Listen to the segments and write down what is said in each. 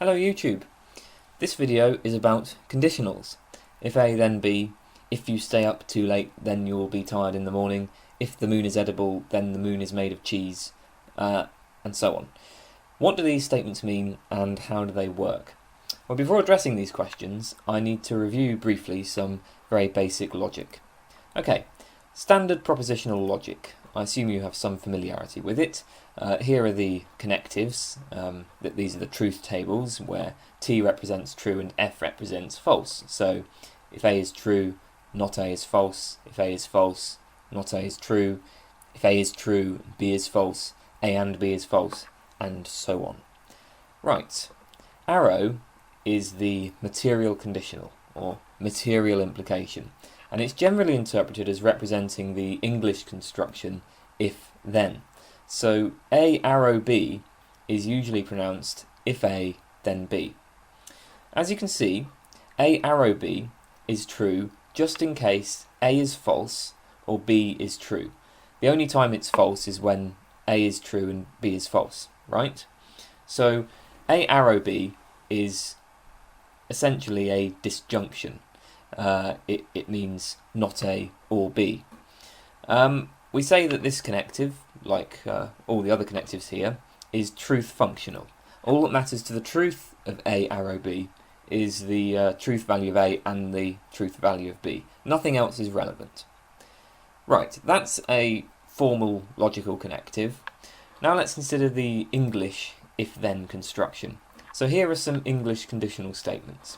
Hello YouTube. This video is about conditionals. If A then B, if you stay up too late then you'll be tired in the morning, if the moon is edible then the moon is made of cheese, and so on. What do these statements mean and how do they work? Well, before addressing these questions I need to review briefly some very basic logic. Okay, standard propositional logic. I assume you have some familiarity with it. Here are the connectives. These are the truth tables where T represents true and F represents false. So if A is true, not A is false. If A is false, not A is true. If A is true, B is false. A and B is false, and so on. Right. Arrow is the material conditional, or material implication, and it's generally interpreted as representing the English construction if-then. So A arrow B is usually pronounced if A then B. As you can see, A arrow B is true just in case A is false or B is true. The only time it's false is when A is true and B is false, right? So A arrow B is essentially a disjunction. It means not A or B. We say that this connective, like all the other connectives here, is truth functional. All that matters to the truth of A arrow B is the truth value of A and the truth value of B. Nothing else is relevant. Right, that's a formal logical connective. Now let's consider the English if-then construction. So here are some English conditional statements.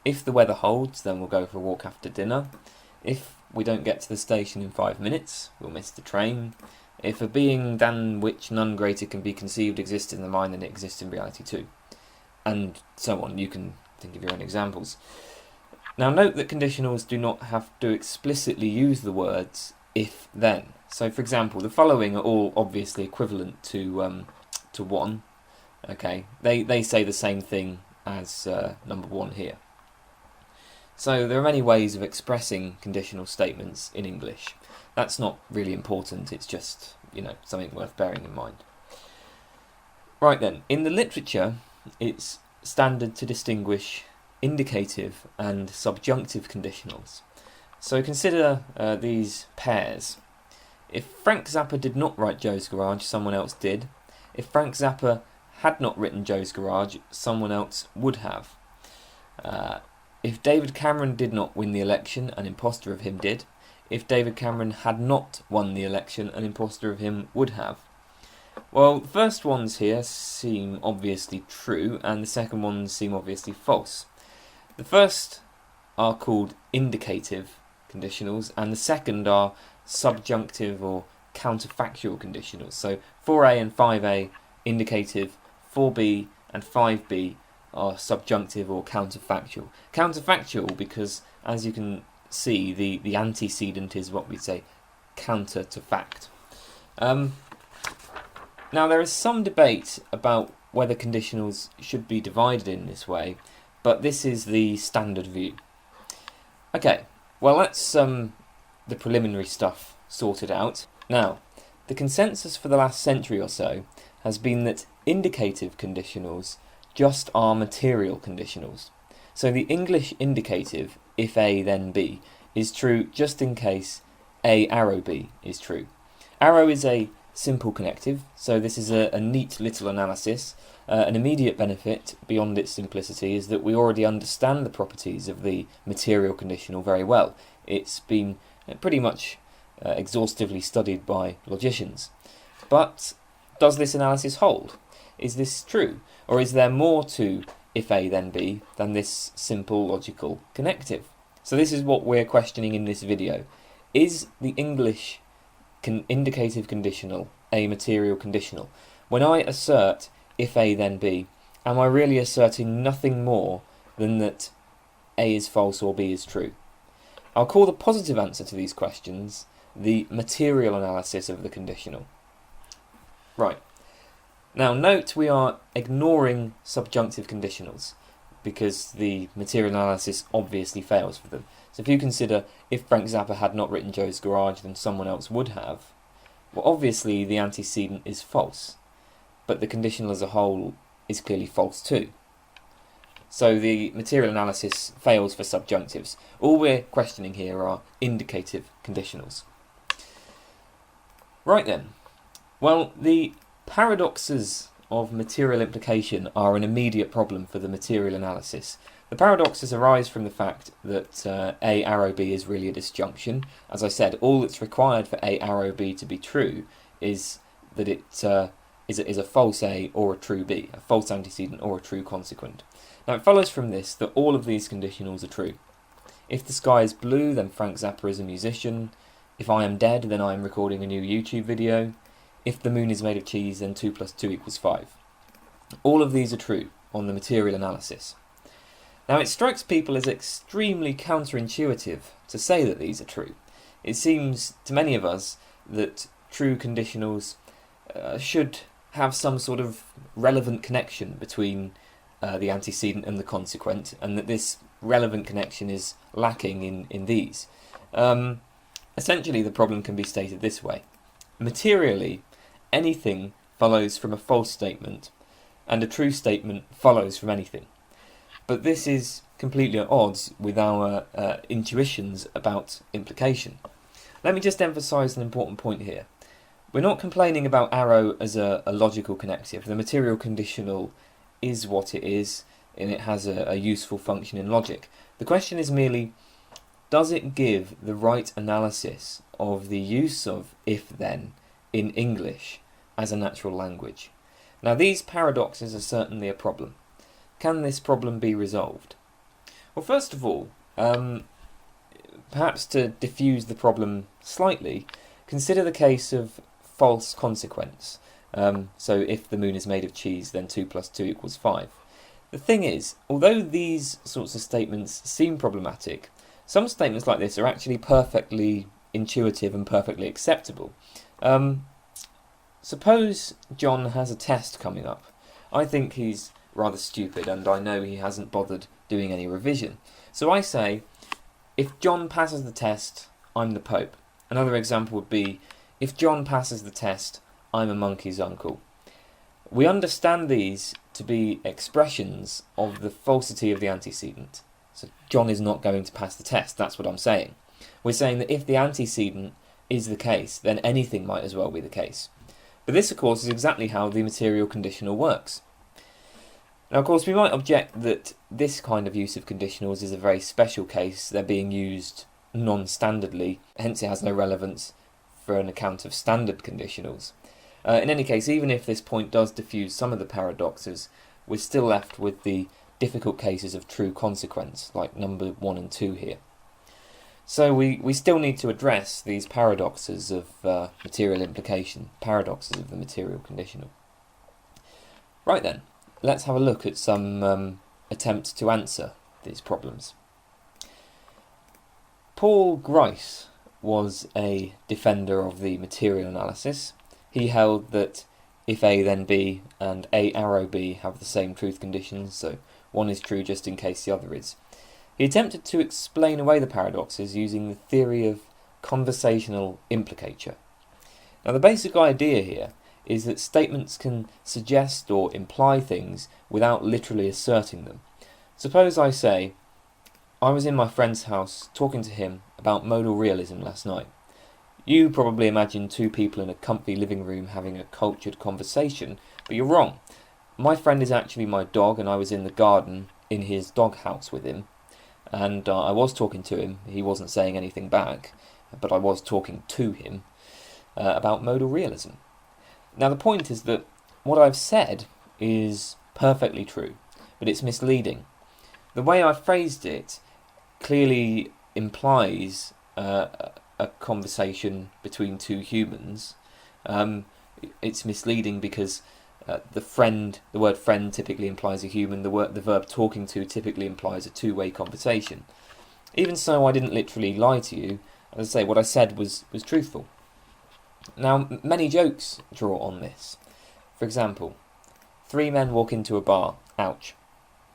If the weather holds, then we'll go for a walk after dinner. If we don't get to the station in 5 minutes, we'll miss the train. If a being than which none greater can be conceived exists in the mind, then it exists in reality too. And so on. You can think of your own examples. Now note that conditionals do not have to explicitly use the words if then. So for example, the following are all obviously equivalent to one. Okay, they say the same thing as number one here. So there are many ways of expressing conditional statements in English. That's not really important, it's just, something worth bearing in mind. Right then, in the literature, it's standard to distinguish indicative and subjunctive conditionals. So consider these pairs. If Frank Zappa did not write Joe's Garage, someone else did. If Frank Zappa had not written Joe's Garage, someone else would have. If David Cameron did not win the election, an imposter of him did. If David Cameron had not won the election, an imposter of him would have. Well, the first ones here seem obviously true, and the second ones seem obviously false. The first are called indicative conditionals, and the second are subjunctive or counterfactual conditionals. So 4A and 5A indicative, 4B and 5B are subjunctive or counterfactual. Counterfactual because, as you can see, the antecedent is what we say counter to fact. Now there is some debate about whether conditionals should be divided in this way, but this is the standard view. Okay, well that's the preliminary stuff sorted out. Now, the consensus for the last century or so has been that indicative conditionals just are material conditionals. So the English indicative, if A then B, is true just in case A arrow B is true. Arrow is a simple connective, so this is a neat little analysis. An immediate benefit beyond its simplicity is that we already understand the properties of the material conditional very well. It's been pretty much exhaustively studied by logicians. But does this analysis hold? Is this true? Or is there more to if A then B than this simple logical connective? So this is what we're questioning in this video. Is the English indicative conditional a material conditional? When I assert if A then B, am I really asserting nothing more than that A is false or B is true? I'll call the positive answer to these questions the material analysis of the conditional. Right. Now note we are ignoring subjunctive conditionals because the material analysis obviously fails for them. So if you consider if Frank Zappa had not written Joe's Garage then someone else would have, well obviously the antecedent is false, but the conditional as a whole is clearly false too. So the material analysis fails for subjunctives. All we're questioning here are indicative conditionals. Right then. Well, the paradoxes of material implication are an immediate problem for the material analysis. The paradoxes arise from the fact that A arrow B is really a disjunction. As I said, all that's required for A arrow B to be true is that it is a false A or a true B, a false antecedent or a true consequent. Now it follows from this that all of these conditionals are true. If the sky is blue, then Frank Zappa is a musician. If I am dead, then I am recording a new YouTube video. If the moon is made of cheese, then 2 + 2 = 5. All of these are true on the material analysis. Now it strikes people as extremely counterintuitive to say that these are true. It seems to many of us that true conditionals should have some sort of relevant connection between the antecedent and the consequent, and that this relevant connection is lacking in these. Essentially, the problem can be stated this way. Materially, anything follows from a false statement, and a true statement follows from anything. But this is completely at odds with our intuitions about implication. Let me just emphasise an important point here. We're not complaining about arrow as a logical connective. The material conditional is what it is, and it has a useful function in logic. The question is merely, does it give the right analysis of the use of if-then in English as a natural language? Now these paradoxes are certainly a problem. Can this problem be resolved? Well, first of all, perhaps to diffuse the problem slightly, consider the case of false consequence. So if the moon is made of cheese, then 2 + 2 = 5. The thing is, although these sorts of statements seem problematic, some statements like this are actually perfectly intuitive and perfectly acceptable. Suppose John has a test coming up. I think he's rather stupid, and I know he hasn't bothered doing any revision. So I say, if John passes the test, I'm the Pope. Another example would be, if John passes the test, I'm a monkey's uncle. We understand these to be expressions of the falsity of the antecedent. So John is not going to pass the test, that's what I'm saying. We're saying that if the antecedent is the case, then anything might as well be the case. But this, of course, is exactly how the material conditional works. Now, of course, we might object that this kind of use of conditionals is a very special case. They're being used non-standardly, hence it has no relevance for an account of standard conditionals. In any case, even if this point does diffuse some of the paradoxes, we're still left with the difficult cases of true consequence, like number 1 and 2 here. So we still need to address these paradoxes of material implication, paradoxes of the material conditional. Right then, let's have a look at some attempts to answer these problems. Paul Grice was a defender of the material analysis. He held that if A then B and A arrow B have the same truth conditions, so one is true just in case the other is. He attempted to explain away the paradoxes using the theory of conversational implicature. Now the basic idea here is that statements can suggest or imply things without literally asserting them. Suppose I say, I was in my friend's house talking to him about modal realism last night. You probably imagine two people in a comfy living room having a cultured conversation, but you're wrong. My friend is actually my dog, and I was in the garden in his dog house with him, and I was talking to him. He wasn't saying anything back, but I was talking to him about modal realism. Now the point is that what I've said is perfectly true, but it's misleading. The way I phrased it clearly implies a conversation between two humans. It's misleading because the word friend typically implies a human, the verb talking to typically implies a two-way conversation. Even so, I didn't literally lie to you. As I say, what I said was truthful. Now, many jokes draw on this. For example, 3 men walk into a bar. Ouch.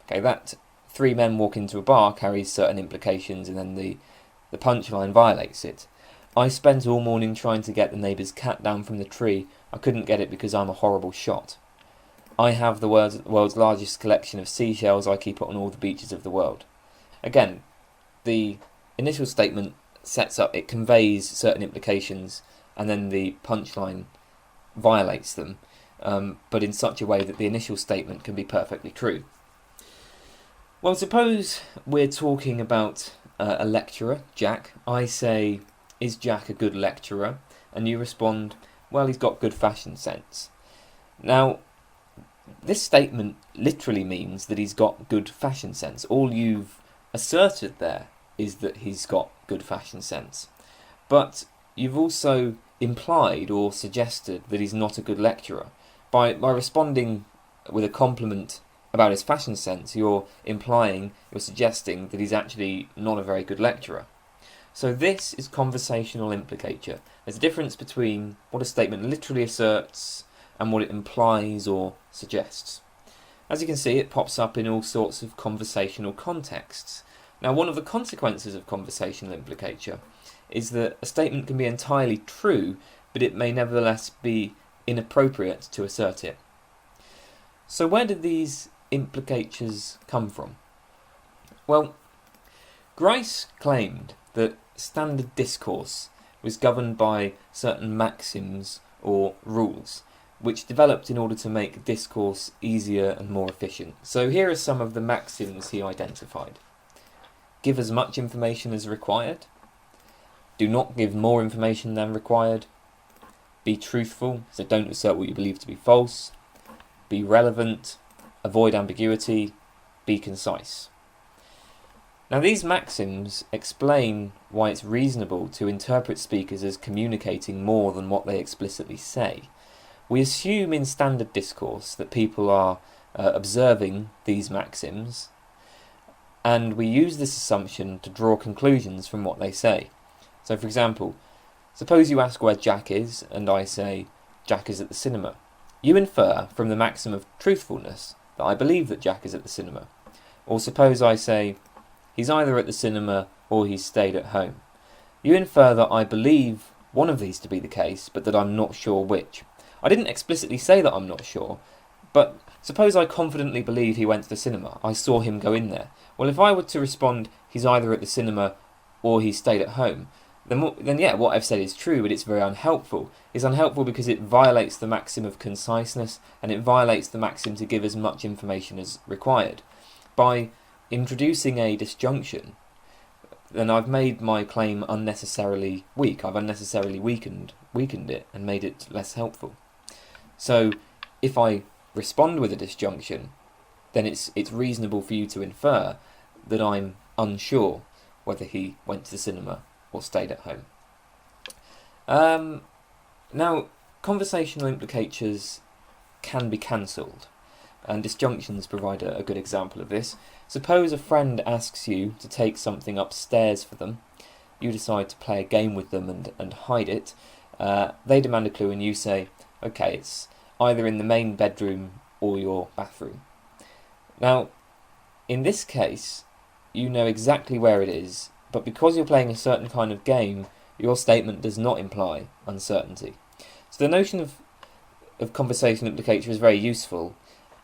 Okay, that 3 men walk into a bar carries certain implications, and then the punchline violates it. I spent all morning trying to get the neighbour's cat down from the tree. I couldn't get it because I'm a horrible shot. I have the world's largest collection of seashells. I keep it on all the beaches of the world. Again, the initial statement it conveys certain implications, and then the punchline violates them, but in such a way that the initial statement can be perfectly true. Well, suppose we're talking about a lecturer, Jack. I say, is Jack a good lecturer? And you respond, well, he's got good fashion sense. Now, this statement literally means that he's got good fashion sense. All you've asserted there is that he's got good fashion sense. But you've also implied or suggested that he's not a good lecturer. By responding with a compliment about his fashion sense, you're suggesting that he's actually not a very good lecturer. So this is conversational implicature. There's a difference between what a statement literally asserts and what it implies or suggests. As you can see, it pops up in all sorts of conversational contexts. Now, one of the consequences of conversational implicature is that a statement can be entirely true, but it may nevertheless be inappropriate to assert it. So where did these implicatures come from? Well, Grice claimed that standard discourse was governed by certain maxims or rules, which developed in order to make discourse easier and more efficient. So here are some of the maxims he identified. Give as much information as required. Do not give more information than required. Be truthful, so don't assert what you believe to be false. Be relevant. Avoid ambiguity. Be concise. Now, these maxims explain why it's reasonable to interpret speakers as communicating more than what they explicitly say. We assume in standard discourse that people are observing these maxims, and we use this assumption to draw conclusions from what they say. So, for example, suppose you ask where Jack is, and I say, Jack is at the cinema. You infer from the maxim of truthfulness that I believe that Jack is at the cinema. Or suppose I say, he's either at the cinema or he's stayed at home. You infer that I believe one of these to be the case, but that I'm not sure which. I didn't explicitly say that I'm not sure, but suppose I confidently believe he went to the cinema. I saw him go in there. Well, if I were to respond, he's either at the cinema or he stayed at home, then yeah, what I've said is true, but it's very unhelpful. It's unhelpful because it violates the maxim of conciseness, and it violates the maxim to give as much information as required. By introducing a disjunction, then I've made my claim unnecessarily weak. I've unnecessarily weakened it and made it less helpful. So if I respond with a disjunction, then it's reasonable for you to infer that I'm unsure whether he went to the cinema or stayed at home. Now, conversational implicatures can be cancelled, and disjunctions provide a good example of this. Suppose a friend asks you to take something upstairs for them. You decide to play a game with them and hide it. They demand a clue and you say, okay, it's either in the main bedroom or your bathroom. Now, in this case, you know exactly where it is, but because you're playing a certain kind of game, your statement does not imply uncertainty. So the notion of conversational implicature is very useful,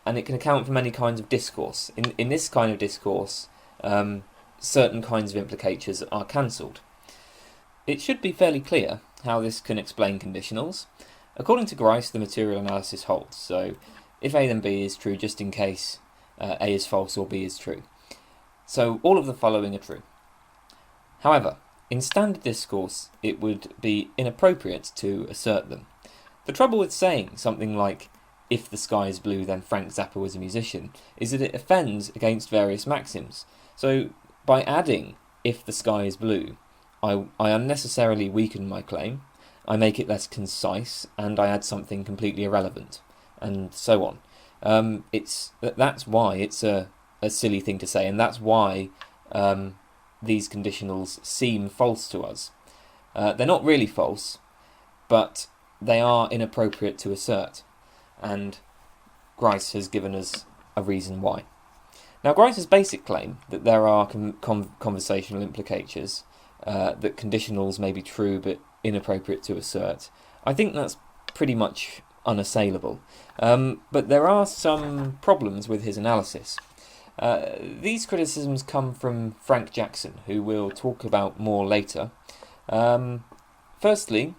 and it can account for many kinds of discourse. In this kind of discourse, certain kinds of implicatures are cancelled. It should be fairly clear how this can explain conditionals. According to Grice, the material analysis holds. So if A then B is true, just in case A is false or B is true. So all of the following are true. However, in standard discourse, it would be inappropriate to assert them. The trouble with saying something like, if the sky is blue, then Frank Zappa was a musician, is that it offends against various maxims. So by adding, if the sky is blue, I unnecessarily weaken my claim, I make it less concise, and I add something completely irrelevant, and so on. That's why it's a silly thing to say, and that's why these conditionals seem false to us. They're not really false, but they are inappropriate to assert, and Grice has given us a reason why. Now, Grice's basic claim that there are conversational implicatures, that conditionals may be true but inappropriate to assert, I think that's pretty much unassailable. But there are some problems with his analysis. These criticisms come from Frank Jackson, who we'll talk about more later. Firstly,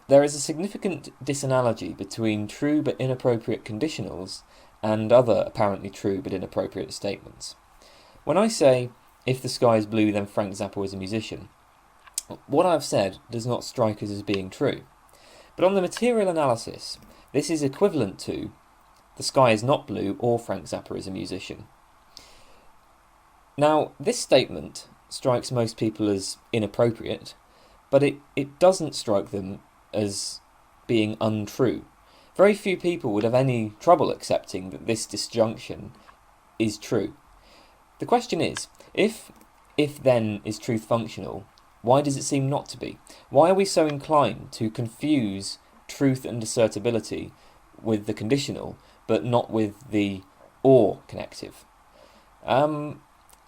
there is a significant disanalogy between true but inappropriate conditionals and other apparently true but inappropriate statements. When I say, if the sky is blue then Frank Zappa is a musician, what I've said does not strike us as being true. But on the material analysis, this is equivalent to, the sky is not blue or Frank Zappa is a musician. Now, this statement strikes most people as inappropriate, but it doesn't strike them as being untrue. Very few people would have any trouble accepting that this disjunction is true. The question is, if then is truth functional, why does it seem not to be? Why are we so inclined to confuse truth and assertability with the conditional, but not with the or connective?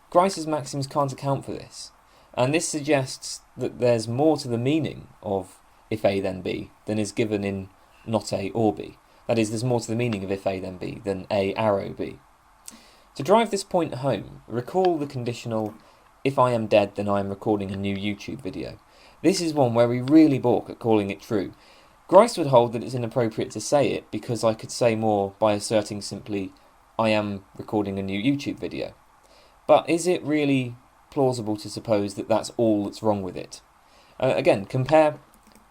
Grice's maxims can't account for this, and this suggests that there's more to the meaning of if A then B than is given in not A or B. That is, there's more to the meaning of if A then B than A arrow B. To drive this point home, recall the conditional, if I am dead then I am recording a new YouTube video. This is one where we really balk at calling it true. Grice would hold that it's inappropriate to say it because I could say more by asserting simply, I am recording a new YouTube video. But is it really plausible to suppose that that's all that's wrong with it? Again, compare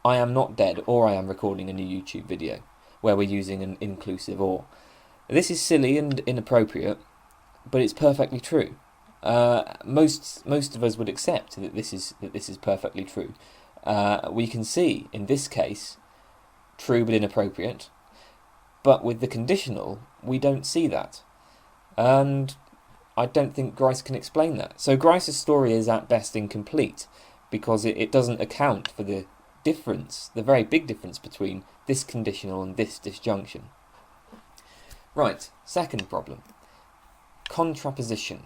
I am not dead or I am recording a new YouTube video, where we're using an inclusive or. This is silly and inappropriate, but it's perfectly true. Most of us would accept that this is perfectly true. We can see in this case true but inappropriate, but with the conditional we don't see that, and I don't think Grice can explain that. So Grice's story is at best incomplete because it doesn't account for the difference, the very big difference between this conditional and this disjunction. Right, second problem. Contraposition.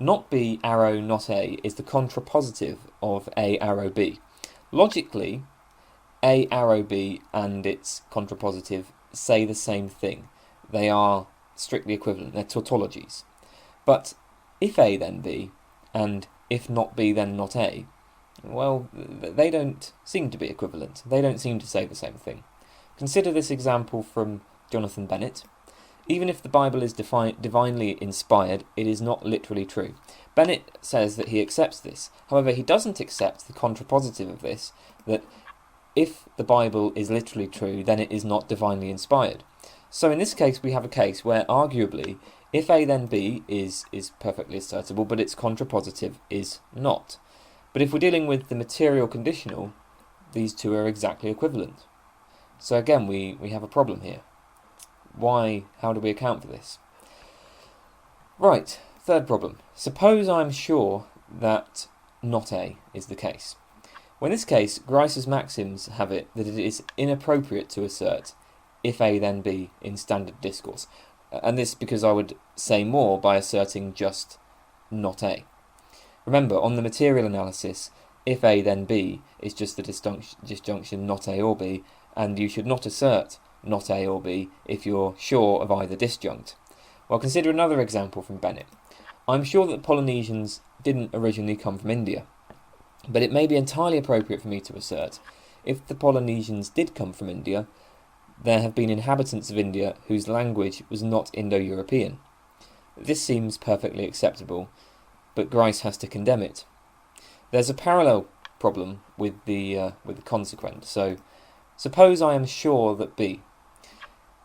Not B arrow not A is the contrapositive of A arrow B. Logically, A arrow B and its contrapositive say the same thing. They are strictly equivalent, they're tautologies. But if A then B, and if not B then not A, well, they don't seem to be equivalent. They don't seem to say the same thing. Consider this example from Jonathan Bennett. Even if the Bible is divinely inspired, it is not literally true. Bennett says that he accepts this. However, he doesn't accept the contrapositive of this, that if the Bible is literally true, then it is not divinely inspired. So in this case, we have a case where arguably, if A then B is perfectly assertable, but its contrapositive is not. But if we're dealing with the material conditional, these two are exactly equivalent. So again, we have a problem here. Why? How do we account for this? Right, third problem. Suppose I'm sure that not A is the case. Well, in this case, Grice's maxims have it that it is inappropriate to assert if A then B in standard discourse. And this because I would say more by asserting just not A. Remember, on the material analysis, if A then B is just the disjunction not A or B, and you should not assert not A or B if you're sure of either disjunct. Well, consider another example from Bennett. I'm sure that Polynesians didn't originally come from India, but it may be entirely appropriate for me to assert, if the Polynesians did come from India, there have been inhabitants of India whose language was not Indo-European. This seems perfectly acceptable, but Grice has to condemn it. There's a parallel problem with the consequent. So, suppose I am sure that B.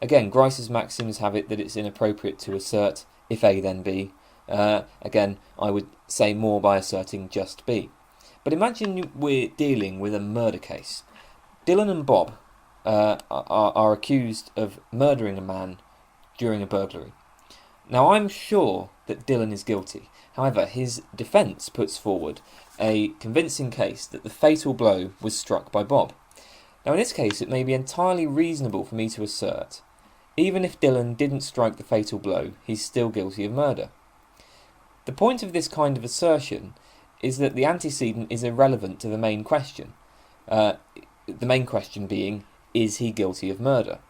Again, Grice's maxims have it that it's inappropriate to assert if A then B. Again, I would say more by asserting just B. But imagine we're dealing with a murder case. Dylan and Bob are accused of murdering a man during a burglary. Now, I'm sure that Dylan is guilty. However, his defence puts forward a convincing case that the fatal blow was struck by Bob. Now, in this case, it may be entirely reasonable for me to assert, even if Dylan didn't strike the fatal blow, he's still guilty of murder. The point of this kind of assertion is that the antecedent is irrelevant to the main question. The main question being, is he guilty of murder?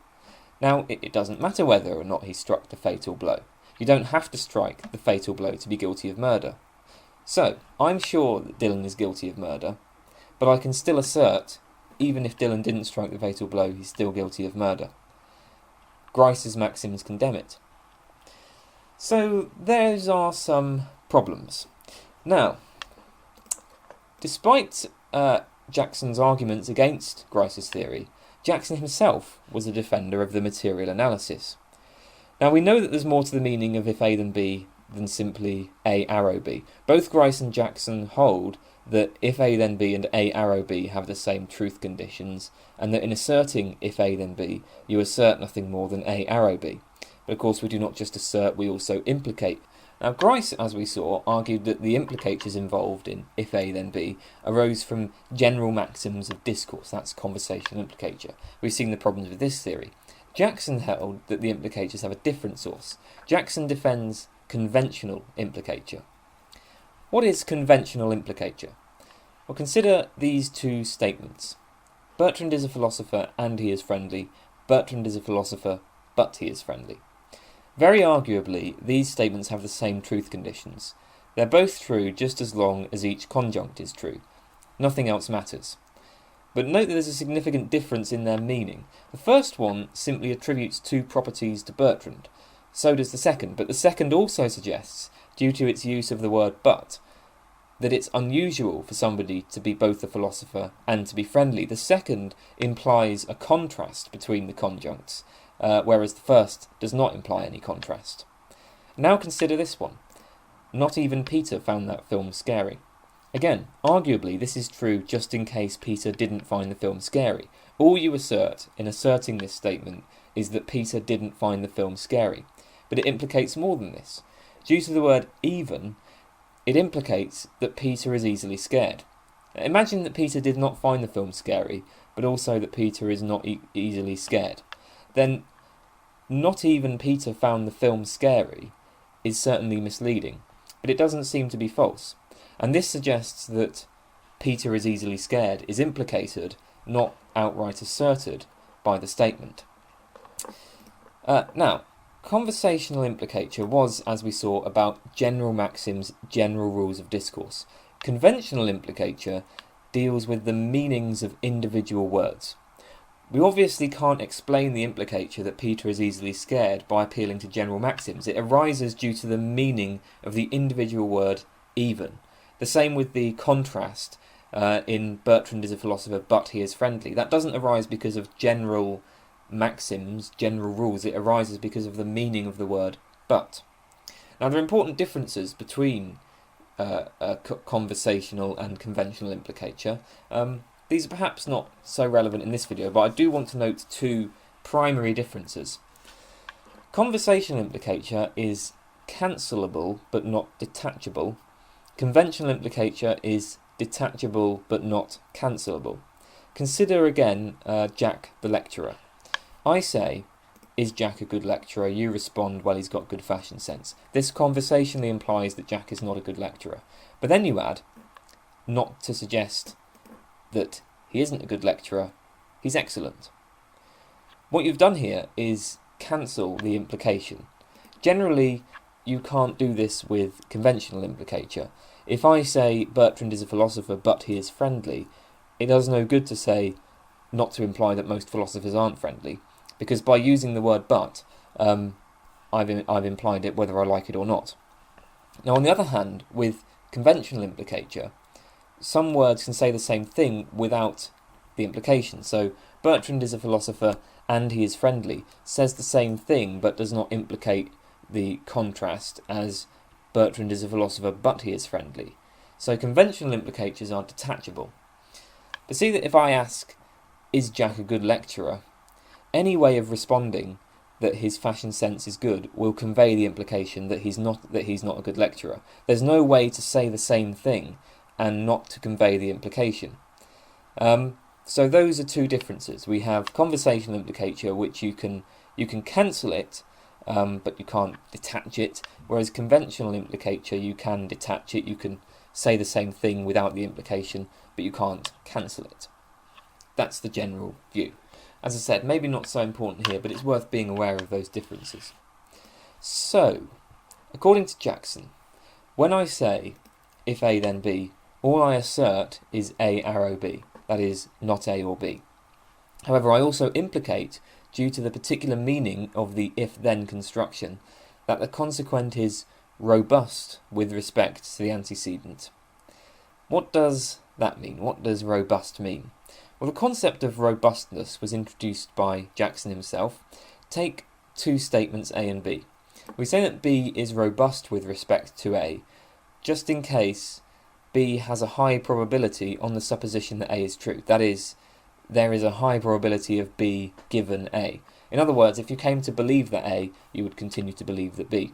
Now, it doesn't matter whether or not he struck the fatal blow. You don't have to strike the fatal blow to be guilty of murder. So, I'm sure that Dylan is guilty of murder, but I can still assert, even if Dylan didn't strike the fatal blow, he's still guilty of murder. Grice's maxims condemn it. So, those are some problems. Now, despite Jackson's arguments against Grice's theory, Jackson himself was a defender of the material analysis. Now, we know that there's more to the meaning of if A then B than simply A arrow B. Both Grice and Jackson hold that if A then B and A arrow B have the same truth conditions, and that in asserting if A then B, you assert nothing more than A arrow B. But of course we do not just assert, we also implicate. Now Grice, as we saw, argued that the implicatures involved in if A then B arose from general maxims of discourse, that's conversational implicature. We've seen the problems with this theory. Jackson held that the implicatures have a different source. Jackson defends conventional implicature. What is conventional implicature? Well, consider these two statements. Bertrand is a philosopher and he is friendly. Bertrand is a philosopher, but he is friendly. Very arguably, these statements have the same truth conditions. They're both true just as long as each conjunct is true. Nothing else matters. But note that there's a significant difference in their meaning. The first one simply attributes two properties to Bertrand. So does the second, but the second also suggests, due to its use of the word but, that it's unusual for somebody to be both a philosopher and to be friendly. The second implies a contrast between the conjuncts, whereas the first does not imply any contrast. Now consider this one. Not even Peter found that film scary. Again, arguably this is true just in case Peter didn't find the film scary. All you assert in asserting this statement is that Peter didn't find the film scary. But it implicates more than this. Due to the word even, it implicates that Peter is easily scared. Imagine that Peter did not find the film scary, but also that Peter is not easily scared. Then, not even Peter found the film scary is certainly misleading, but it doesn't seem to be false. And this suggests that Peter is easily scared is implicated, not outright asserted, by the statement. Now, conversational implicature was, as we saw, about general maxims, general rules of discourse. Conventional implicature deals with the meanings of individual words. We obviously can't explain the implicature that Peter is easily scared by appealing to general maxims. It arises due to the meaning of the individual word even. The same with the contrast in Bertrand is a philosopher but he is friendly. That doesn't arise because of general maxims, general rules. It arises because of the meaning of the word but. Now there are important differences between conversational and conventional implicature. These are perhaps not so relevant in this video, but I do want to note two primary differences. Conversational implicature is cancelable but not detachable. Conventional implicature is detachable but not cancelable. Consider again Jack the lecturer. I say, is Jack a good lecturer? You respond, well, he's got good fashion sense. This conversationally implies that Jack is not a good lecturer. But then you add, not to suggest that he isn't a good lecturer, he's excellent. What you've done here is cancel the implication. Generally, you can't do this with conventional implicature. If I say Bertrand is a philosopher but he is friendly, it does no good to say not to imply that most philosophers aren't friendly, because by using the word but, I've implied it whether I like it or not. Now on the other hand, with conventional implicature, some words can say the same thing without the implication. So Bertrand is a philosopher and he is friendly says the same thing but does not implicate the contrast as Bertrand is a philosopher but he is friendly. So conventional implicatures are detachable. But see that if I ask, is Jack a good lecturer? Any way of responding that his fashion sense is good will convey the implication that he's not a good lecturer. There's no way to say the same thing and not to convey the implication. So those are two differences. We have conversational implicature, which you can cancel it, but you can't detach it, whereas conventional implicature, you can detach it, you can say the same thing without the implication, but you can't cancel it. That's the general view. As I said, maybe not so important here, but it's worth being aware of those differences. So, according to Jackson, when I say if A then B, all I assert is A arrow B, that is, not A or B. However, I also implicate, due to the particular meaning of the if-then construction, that the consequent is robust with respect to the antecedent. What does that mean? What does robust mean? Well, the concept of robustness was introduced by Jackson himself. Take two statements A and B. We say that B is robust with respect to A, just in case B has a high probability on the supposition that A is true. That is, there is a high probability of B given A. In other words, if you came to believe that A, you would continue to believe that B.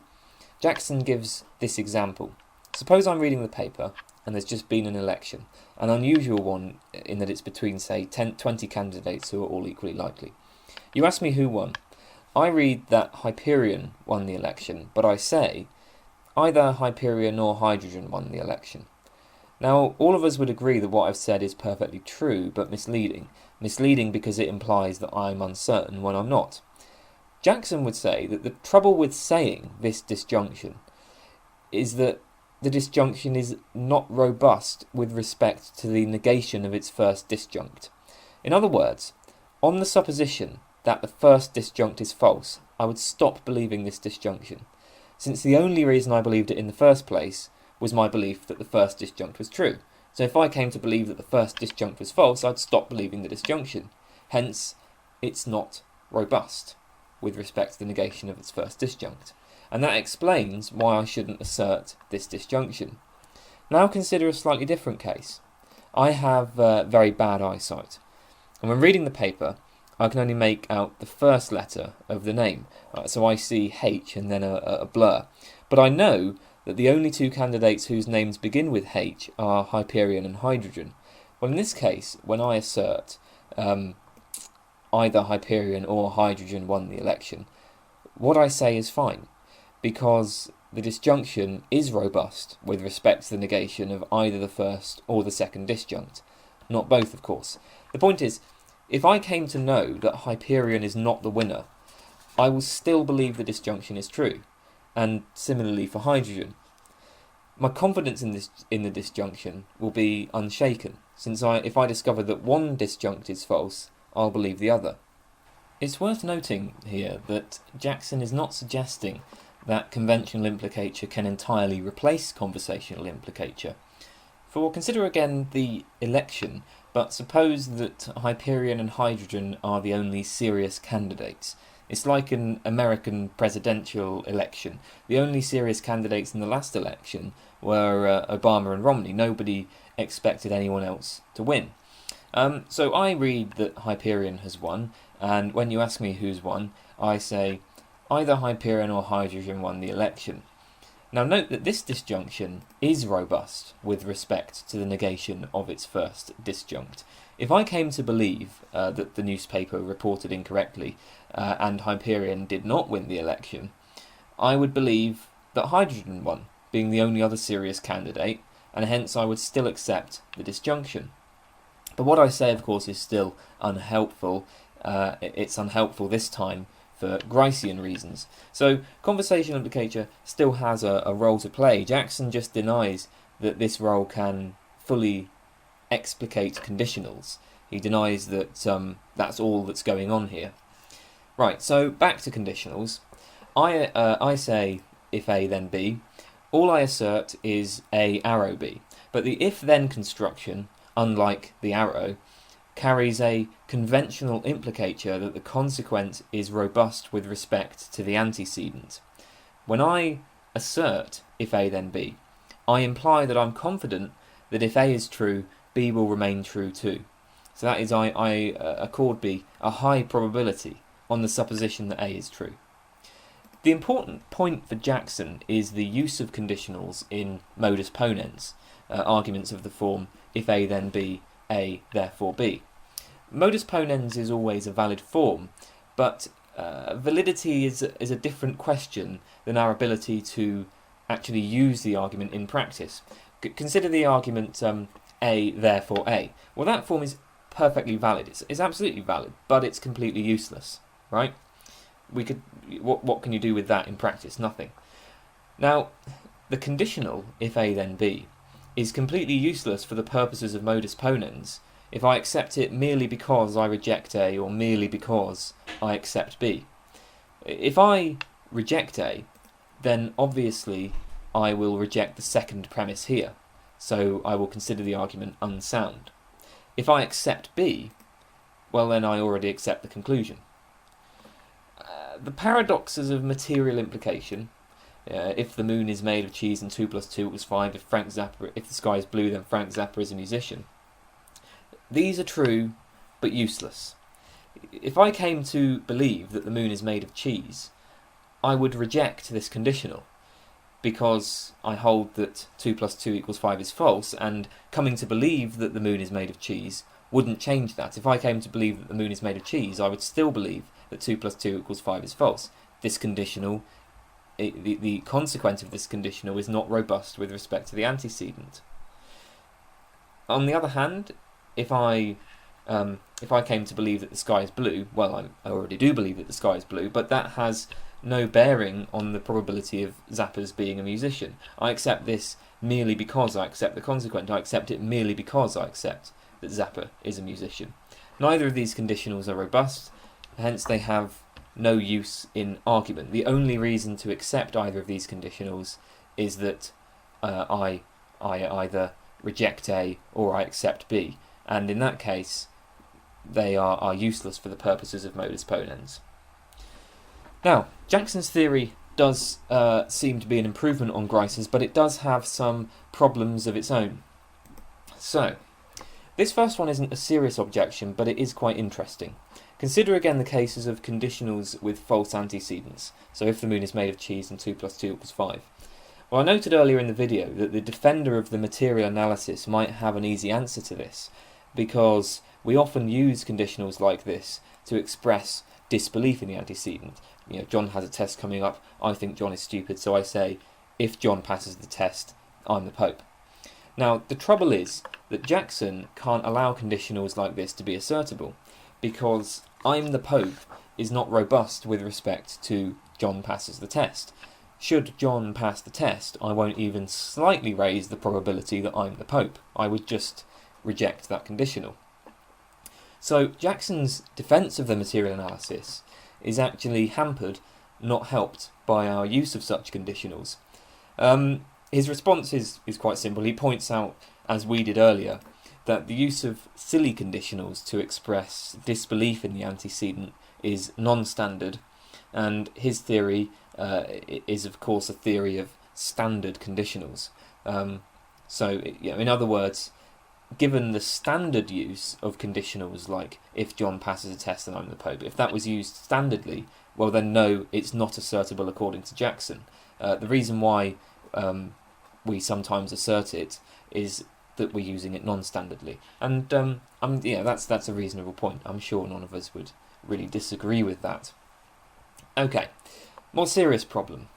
Jackson gives this example. Suppose I'm reading the paper and there's just been an election, an unusual one in that it's between, say, 20 candidates who are all equally likely. You ask me who won. I read that Hyperion won the election, but I say either Hyperion or hydrogen won the election. Now, all of us would agree that what I've said is perfectly true, but misleading. Misleading because it implies that I'm uncertain when I'm not. Jackson would say that the trouble with saying this disjunction is that the disjunction is not robust with respect to the negation of its first disjunct. In other words, on the supposition that the first disjunct is false, I would stop believing this disjunction, since the only reason I believed it in the first place was my belief that the first disjunct was true. So if I came to believe that the first disjunct was false, I'd stop believing the disjunction. Hence, it's not robust with respect to the negation of its first disjunct. And that explains why I shouldn't assert this disjunction. Now consider a slightly different case. I have very bad eyesight, and when reading the paper, I can only make out the first letter of the name. So I see H and then a blur. But I know that the only two candidates whose names begin with H are Hyperion and Hydrogen. Well, in this case, when I assert either Hyperion or Hydrogen won the election, what I say is fine, because the disjunction is robust with respect to the negation of either the first or the second disjunct. Not both, of course. The point is, if I came to know that Hyperion is not the winner, I will still believe the disjunction is true, and similarly for hydrogen. My confidence in the disjunction will be unshaken, since if I discover that one disjunct is false, I'll believe the other. It's worth noting here that Jackson is not suggesting that conventional implicature can entirely replace conversational implicature. For consider again the election, but suppose that Hyperion and Hydrogen are the only serious candidates. It's like an American presidential election. The only serious candidates in the last election were Obama and Romney. Nobody expected anyone else to win. So I read that Hyperion has won, and when you ask me who's won, I say either Hyperion or Hydrogen won the election. Now note that this disjunction is robust with respect to the negation of its first disjunct. If I came to believe that the newspaper reported incorrectly and Hyperion did not win the election, I would believe that Hydrogen won, being the only other serious candidate, and hence I would still accept the disjunction. But what I say, of course, is still unhelpful. It's unhelpful this time for Gricean reasons. So conversational implicature still has a role to play. Jackson just denies that this role can fully explicate conditionals. He denies that that's all that's going on here. Right, so back to conditionals. I say if A then B, all I assert is A arrow B. But the if-then construction, unlike the arrow, carries a conventional implicature that the consequent is robust with respect to the antecedent. When I assert if A then B, I imply that I'm confident that if A is true, B will remain true too. So that is, I accord B a high probability on the supposition that A is true. The important point for Jackson is the use of conditionals in modus ponens, arguments of the form if A then B, A therefore B. Modus ponens is always a valid form, but validity is a different question than our ability to actually use the argument in practice. Consider the argument A therefore A. Well, that form is perfectly valid. It's absolutely valid, but it's completely useless, right? What can you do with that in practice? Nothing. Now, the conditional, if A then B, is completely useless for the purposes of modus ponens if I accept it merely because I reject A or merely because I accept B. If I reject A, then obviously I will reject the second premise here, so I will consider the argument unsound. If I accept B, well then I already accept the conclusion. The paradoxes of material implication, if the moon is made of cheese and 2 plus 2 equals 5, if the sky is blue then Frank Zappa is a musician, these are true but useless. If I came to believe that the moon is made of cheese, I would reject this conditional, because I hold that 2 plus 2 equals 5 is false, and coming to believe that the moon is made of cheese wouldn't change that. If I came to believe that the moon is made of cheese, I would still believe that 2 plus 2 equals 5 is false. This conditional, the consequence of this conditional is not robust with respect to the antecedent. On the other hand, if I came to believe that the sky is blue, well, I already do believe that the sky is blue, but that has no bearing on the probability of Zappa's being a musician. I accept this merely because I accept the consequent. I accept it merely because I accept that Zappa is a musician. Neither of these conditionals are robust, hence they have no use in argument. The only reason to accept either of these conditionals is that I either reject A or I accept B, and in that case they are useless for the purposes of modus ponens. Now, Jackson's theory does seem to be an improvement on Grice's, but it does have some problems of its own. So, this first one isn't a serious objection, but it is quite interesting. Consider again the cases of conditionals with false antecedents. So if the moon is made of cheese and 2 plus 2 equals 5. Well, I noted earlier in the video that the defender of the material analysis might have an easy answer to this, because we often use conditionals like this to express disbelief in the antecedent. John has a test coming up, I think John is stupid, so I say, if John passes the test, I'm the Pope. Now, the trouble is that Jackson can't allow conditionals like this to be assertable, because I'm the Pope is not robust with respect to John passes the test. Should John pass the test, I won't even slightly raise the probability that I'm the Pope. I would just reject that conditional. So Jackson's defence of the material analysis is actually hampered, not helped, by our use of such conditionals. His response is quite simple. He points out, as we did earlier, that the use of silly conditionals to express disbelief in the antecedent is non-standard, and his theory is of course a theory of standard conditionals. In other words, given the standard use of conditionals like if John passes a test then I'm the Pope, if that was used standardly, well then no, it's not assertable according to Jackson. The reason why we sometimes assert it is that we're using it non-standardly, and that's a reasonable point. I'm sure none of us would really disagree with that. Okay, more serious problem.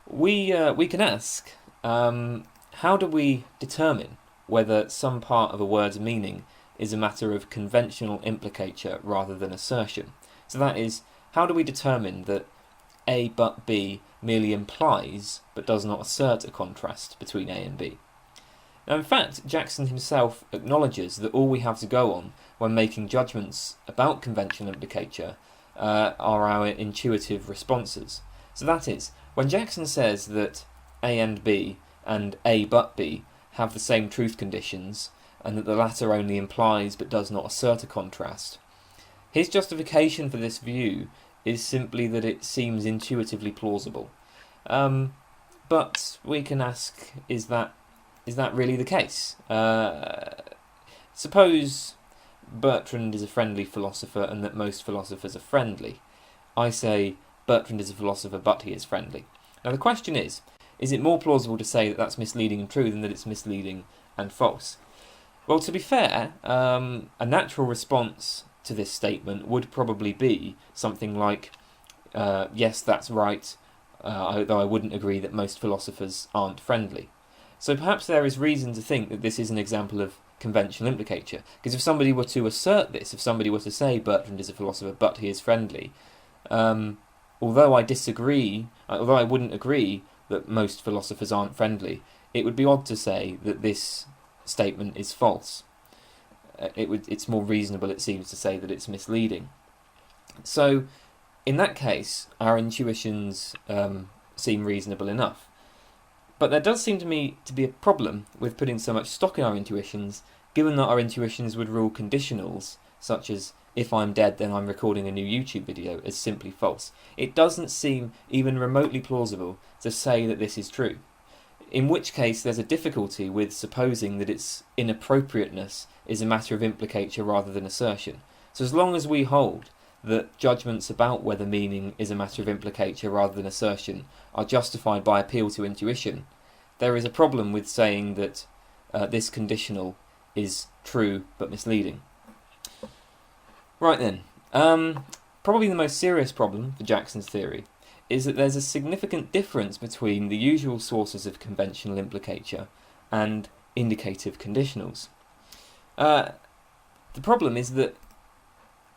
We can ask, how do we determine whether some part of a word's meaning is a matter of conventional implicature rather than assertion? So that is, how do we determine that A but B merely implies but does not assert a contrast between A and B? Now, in fact, Jackson himself acknowledges that all we have to go on when making judgments about conventional implicature are our intuitive responses. So that is, when Jackson says that A and B and A but B have the same truth conditions, and that the latter only implies but does not assert a contrast, his justification for this view is simply that it seems intuitively plausible. But we can ask, is that really the case? Suppose Bertrand is a friendly philosopher and that most philosophers are friendly. I say Bertrand is a philosopher but he is friendly. Now the question is it more plausible to say that that's misleading and true than that it's misleading and false? Well, to be fair, a natural response to this statement would probably be something like, yes, that's right, though I wouldn't agree that most philosophers aren't friendly. So perhaps there is reason to think that this is an example of conventional implicature. Because if somebody were to assert this, if somebody were to say Bertrand is a philosopher but he is friendly, although I wouldn't agree that most philosophers aren't friendly, it would be odd to say that this statement is false. It's more reasonable, it seems, to say that it's misleading. So, in that case, our intuitions seem reasonable enough. But there does seem to me to be a problem with putting so much stock in our intuitions, given that our intuitions would rule conditionals, such as if I'm dead then I'm recording a new YouTube video, as simply false. It doesn't seem even remotely plausible to say that this is true. In which case there's a difficulty with supposing that its inappropriateness is a matter of implicature rather than assertion. So as long as we hold that judgments about whether meaning is a matter of implicature rather than assertion are justified by appeal to intuition, there is a problem with saying that this conditional is true but misleading. Right then, probably the most serious problem for Jackson's theory is that there's a significant difference between the usual sources of conventional implicature and indicative conditionals. The problem is that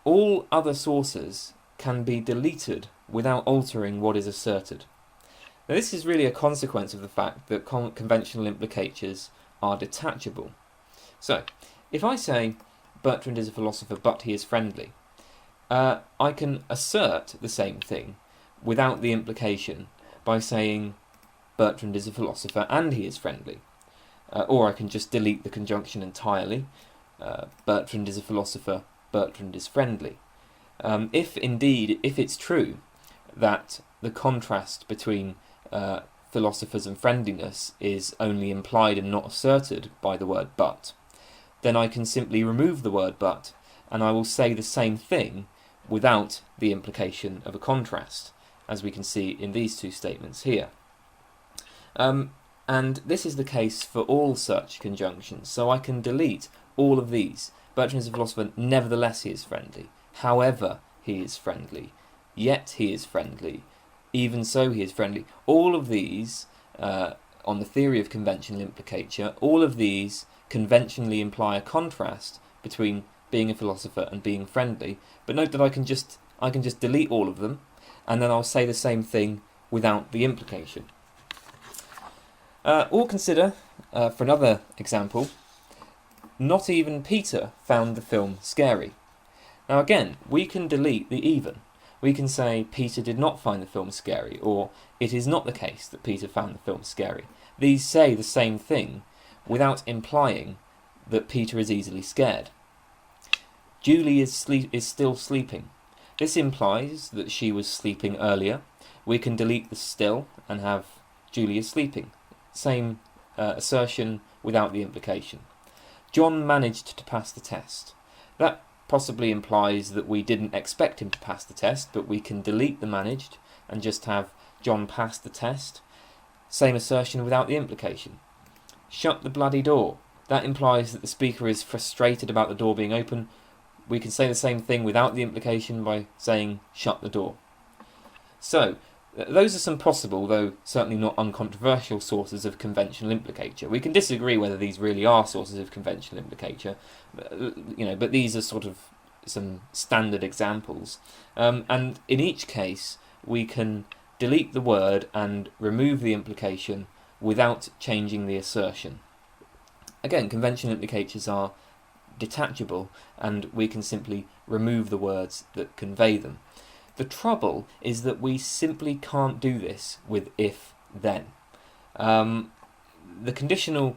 all other sources can be deleted without altering what is asserted. Now, this is really a consequence of the fact that conventional implicatures are detachable. So, if I say Bertrand is a philosopher but he is friendly, I can assert the same thing without the implication by saying Bertrand is a philosopher and he is friendly. Or I can just delete the conjunction entirely. Bertrand is a philosopher, Bertrand is friendly. If it's true that the contrast between philosophers and friendliness is only implied and not asserted by the word but, then I can simply remove the word but, and I will say the same thing without the implication of a contrast, as we can see in these two statements here. And this is the case for all such conjunctions, so I can delete all of these. Bertrand is a philosopher, nevertheless he is friendly. However he is friendly. Yet he is friendly. Even so he is friendly. All of these, on the theory of conventional implicature, all of these conventionally imply a contrast between being a philosopher and being friendly. But note that I can just delete all of them, and then I'll say the same thing without the implication. Or consider, for another example, not even Peter found the film scary. Now again, we can delete the even. We can say Peter did not find the film scary, or it is not the case that Peter found the film scary. These say the same thing without implying that Peter is easily scared. Julie is still sleeping. This implies that she was sleeping earlier. We can delete the still and have Julie is sleeping. Same assertion without the implication. John managed to pass the test. That possibly implies that we didn't expect him to pass the test, but we can delete the managed and just have John pass the test. Same assertion without the implication. Shut the bloody door. That implies that the speaker is frustrated about the door being open. We can say the same thing without the implication by saying shut the door. So, those are some possible, though certainly not uncontroversial, sources of conventional implicature. We can disagree whether these really are sources of conventional implicature, but these are sort of some standard examples. And in each case, we can delete the word and remove the implication without changing the assertion. Again, conventional implicatures are detachable, and we can simply remove the words that convey them. The trouble is that we simply can't do this with if-then. The conditional,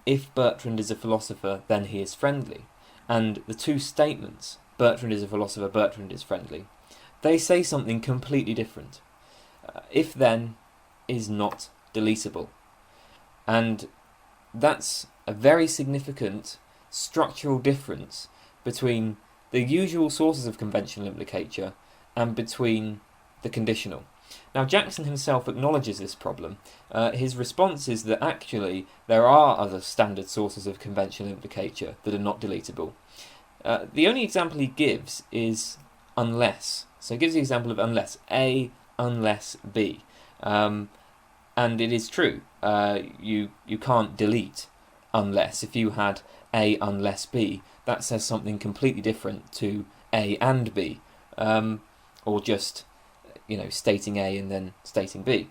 if Bertrand is a philosopher, then he is friendly, and the two statements, Bertrand is a philosopher, Bertrand is friendly, they say something completely different. If-then is not deletable. And that's a very significant structural difference between the usual sources of conventional implicature and between the conditional. Now, Jackson himself acknowledges this problem. His response is that actually there are other standard sources of conventional implicature that are not deletable. The only example he gives is unless. So he gives the example of unless, A unless B. And it is true, you can't delete unless. If you had A unless B, that says something completely different to A and B, or just, stating A and then stating B.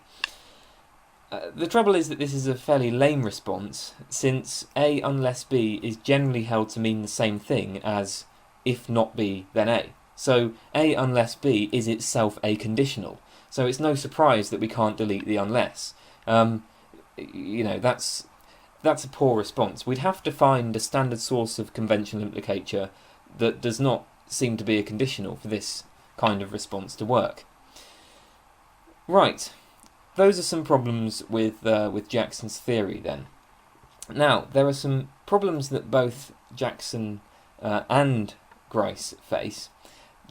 The trouble is that this is a fairly lame response, since A unless B is generally held to mean the same thing as if not B, then A. So A unless B is itself a conditional. So it's no surprise that we can't delete the unless. That's a poor response. We'd have to find a standard source of conventional implicature that does not seem to be a conditional for this kind of response to work. Right, those are some problems with Jackson's theory then. Now, there are some problems that both Jackson and Grice face.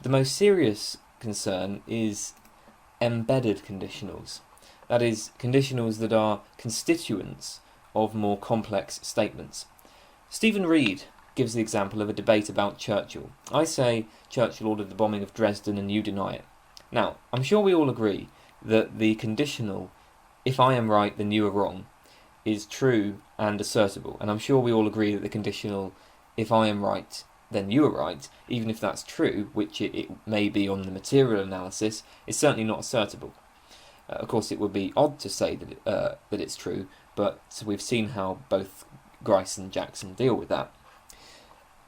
The most serious concern is embedded conditionals. That is, conditionals that are constituents of more complex statements. Stephen Reed gives the example of a debate about Churchill. I say Churchill ordered the bombing of Dresden and you deny it. Now, I'm sure we all agree that the conditional, if I am right then you are wrong, is true and assertable. And I'm sure we all agree that the conditional, if I am right then you are right, even if that's true, which it may be on the material analysis, is certainly not assertable. Of course, it would be odd to say that it's true, but we've seen how both Grice and Jackson deal with that.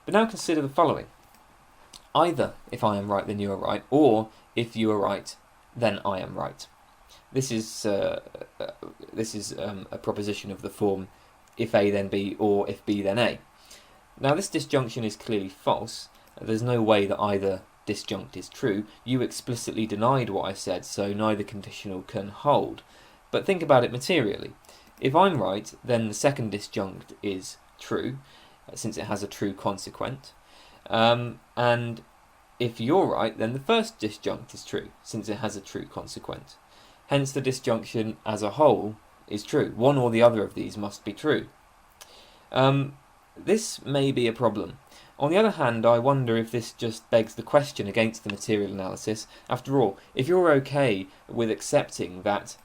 But now consider the following. Either if I am right then you are right, or if you are right then I am right. This is a proposition of the form if A then B, or if B then A. Now this disjunction is clearly false. There's no way that either disjunct is true. You explicitly denied what I said, so neither conditional can hold. But think about it materially. If I'm right, then the second disjunct is true, since it has a true consequent. And if you're right, then the first disjunct is true, since it has a true consequent. Hence the disjunction as a whole is true. One or the other of these must be true. This may be a problem. On the other hand, I wonder if this just begs the question against the material analysis. After all, if you're okay with accepting that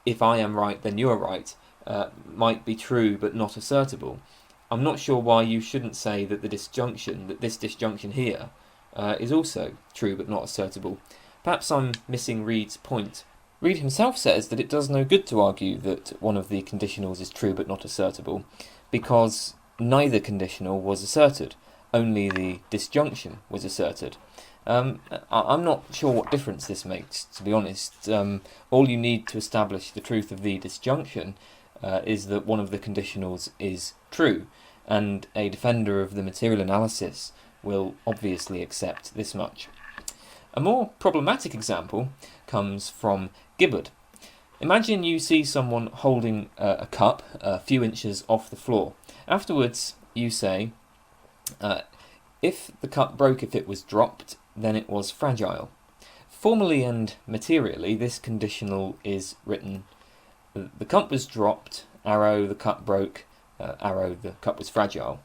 if I am right then you're right might be true but not assertable, I'm not sure why you shouldn't say that this disjunction here is also true but not assertable. Perhaps I'm missing Reed's point. Reed himself says that it does no good to argue that one of the conditionals is true but not assertable, because neither conditional was asserted, only the disjunction was asserted. I'm not sure what difference this makes, to be honest. All you need to establish the truth of the disjunction is that one of the conditionals is true, and a defender of the material analysis will obviously accept this much. A more problematic example comes from Gibbard. Imagine you see someone holding a cup a few inches off the floor. Afterwards, you say, if the cup broke if it was dropped, then it was fragile. Formally and materially, this conditional is written, the cup was dropped, arrow, the cup broke, arrow, the cup was fragile.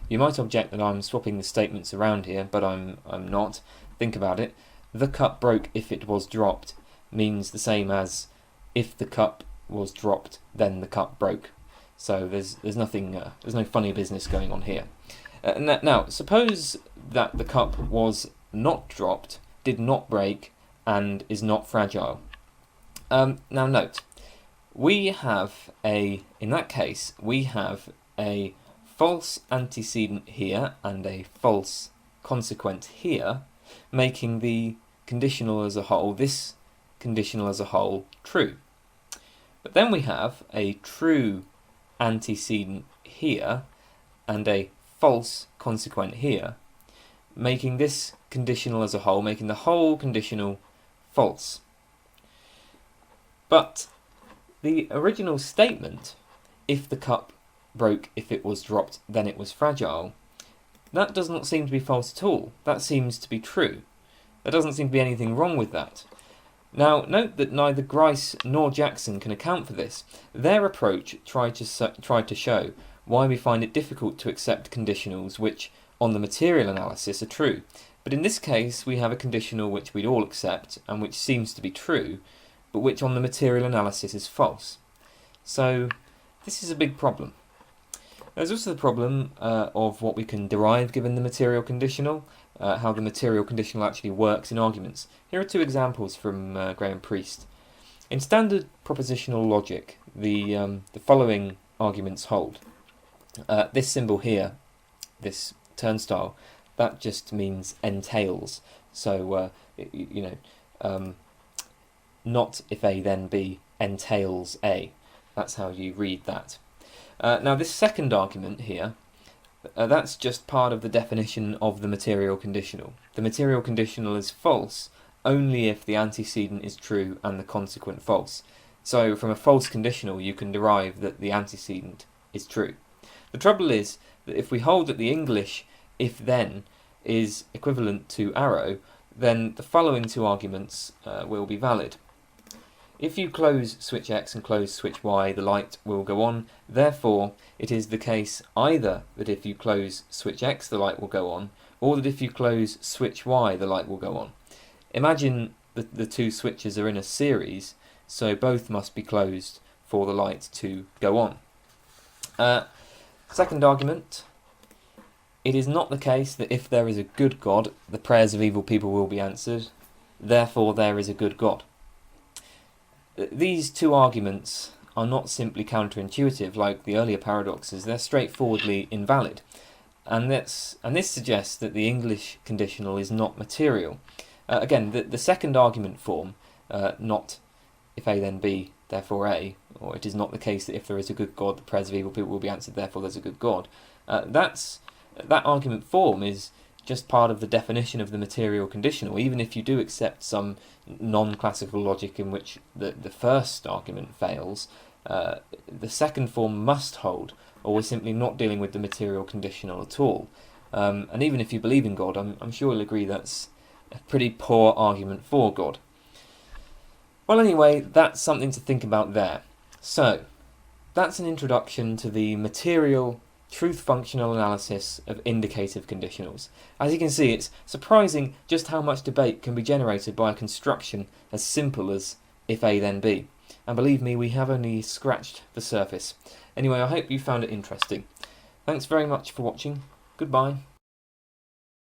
You might object that I'm swapping the statements around here, but I'm not. Think about it. The cup broke if it was dropped means the same as if the cup was dropped, then the cup broke. So there's no funny business going on here. Now, suppose that the cup was not dropped, did not break, and is not fragile. Now note, in that case, we have a false antecedent here and a false consequent here, making the conditional as a whole, this conditional as a whole, true. But then we have a true antecedent here and a false consequent here, making this conditional as a whole, making the whole conditional false. But the original statement, if the cup broke if it was dropped, then it was fragile, that does not seem to be false at all. That seems to be true. There doesn't seem to be anything wrong with that. Now, note that neither Grice nor Jackson can account for this. Their approach tried to show why we find it difficult to accept conditionals which, on the material analysis, are true. But in this case, we have a conditional which we'd all accept, and which seems to be true, but which on the material analysis is false. So, this is a big problem. There's also the problem of what we can derive given the material conditional, how the material conditional actually works in arguments. Here are two examples from Graham Priest. In standard propositional logic, the following arguments hold. This symbol here, this turnstile, that just means entails. So, not if A then B entails A. That's how you read that. Now this second argument here, that's just part of the definition of the material conditional. The material conditional is false only if the antecedent is true and the consequent false. So from a false conditional you can derive that the antecedent is true. The trouble is that if we hold that the English if-then is equivalent to arrow, then the following two arguments will be valid. If you close switch X and close switch Y, the light will go on. Therefore, it is the case either that if you close switch X, the light will go on, or that if you close switch Y, the light will go on. Imagine that the two switches are in a series, so both must be closed for the light to go on. Second argument, it is not the case that if there is a good God, the prayers of evil people will be answered. Therefore, there is a good God. These two arguments are not simply counterintuitive like the earlier paradoxes, they're straightforwardly invalid. And this suggests that the English conditional is not material. Again, the second argument form, not if A then B, therefore A, or it is not the case that if there is a good God, the prayers of evil people will be answered, therefore there's a good God. That argument form is just part of the definition of the material conditional, even if you do accept some non-classical logic in which the first argument fails, the second form must hold, or we're simply not dealing with the material conditional at all. And even if you believe in God, I'm sure you'll agree that's a pretty poor argument for God. Well, anyway, that's something to think about there. So, that's an introduction to the material truth functional analysis of indicative conditionals. As you can see, it's surprising just how much debate can be generated by a construction as simple as if A then B. And believe me, we have only scratched the surface. Anyway, I hope you found it interesting. Thanks very much for watching. Goodbye.